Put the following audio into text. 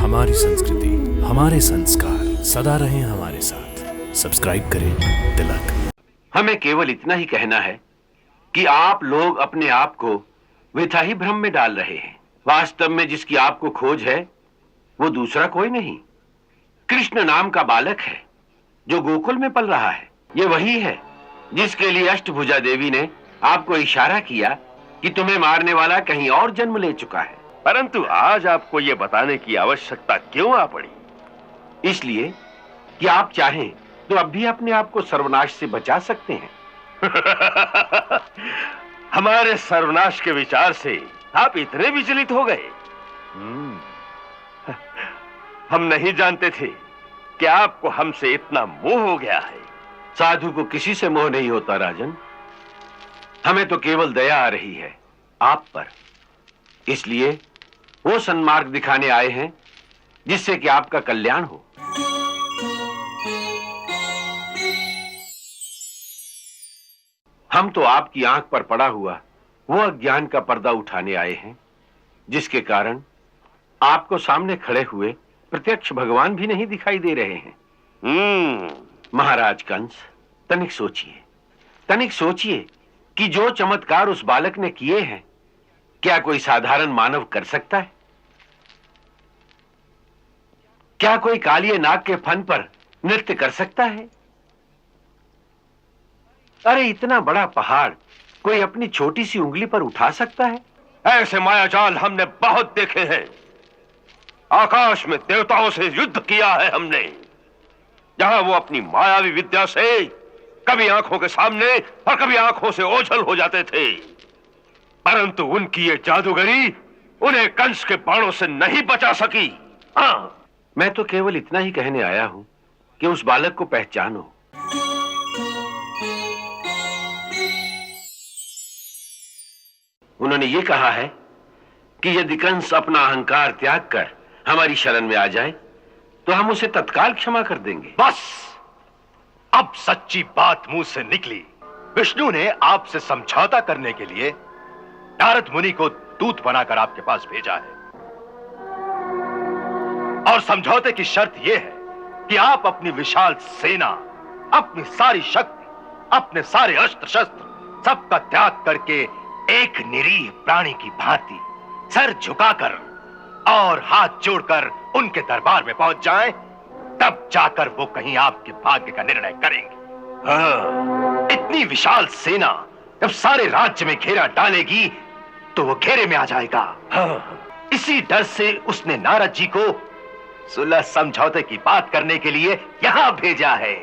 हमारी संस्कृति, हमारे संस्कार सदा रहें हमारे साथ। सब्सक्राइब करें तिलक। हमें केवल इतना ही कहना है कि आप लोग अपने आप को वृथा ही भ्रम में डाल रहे हैं। वास्तव में जिसकी आपको खोज है वो दूसरा कोई नहीं, कृष्ण नाम का बालक है जो गोकुल में पल रहा है। ये वही है जिसके लिए अष्टभुजा देवी ने आपको इशारा किया कि तुम्हें मारने वाला कहीं और जन्म ले चुका है। परंतु आज आपको यह बताने की आवश्यकता क्यों आ पड़ी? इसलिए कि आप चाहें तो अब भी अपने आप को सर्वनाश से बचा सकते हैं। हमारे सर्वनाश के विचार से आप इतने विचलित हो गए। हम नहीं जानते थे कि आपको हमसे इतना मोह हो गया है। साधु को किसी से मोह नहीं होता राजन, हमें तो केवल दया आ रही है आप पर। इसलिए वो सन्मार्ग दिखाने आए हैं जिससे कि आपका कल्याण हो। हम तो आपकी आंख पर पड़ा हुआ वो अज्ञान का पर्दा उठाने आए हैं जिसके कारण आपको सामने खड़े हुए प्रत्यक्ष भगवान भी नहीं दिखाई दे रहे हैं। महाराज कंस, तनिक सोचिए कि जो चमत्कार उस बालक ने किए हैं क्या कोई साधारण मानव कर सकता है? क्या कोई कालिये नाग के फन पर नृत्य कर सकता है? अरे इतना बड़ा पहाड़ कोई अपनी छोटी सी उंगली पर उठा सकता है? ऐसे मायाजाल हमने बहुत देखे हैं। आकाश में देवताओं से युद्ध किया है हमने, जहां वो अपनी मायावी विद्या से कभी आंखों के सामने और कभी आंखों से ओझल हो जाते थे। परंतु उनकी ये जादूगरी उन्हें कंस के बाणों से नहीं बचा सकी। हाँ, मैं तो केवल इतना ही कहने आया हूं कि उस बालक को पहचानो। उन्होंने ये कहा है कि यदि कंस अपना अहंकार त्याग कर हमारी शरण में आ जाए तो हम उसे तत्काल क्षमा कर देंगे। बस अब सच्ची बात मुंह से निकली। विष्णु ने आपसे समझौता करने के लिए नारद मुनि को दूत बनाकर आपके पास भेजा है, और समझौते की शर्त यह है कि आप अपनी विशाल सेना, अपनी सारी शक्ति, अपने सारे अस्त्र शस्त्र सबका त्याग करके एक निरीह प्राणी की भांति सर झुकाकर और हाथ जोड़कर उनके दरबार में पहुंच जाएं, तब जाकर वो कहीं आपके भाग्य का निर्णय करेंगे। हाँ, इतनी विशाल सेना जब सारे राज्य में घेरा डालेगी तो वो घेरे में आ जाएगा। हाँ, इसी डर से उसने नारद जी को सुलह समझौते की बात करने के लिए यहां भेजा है।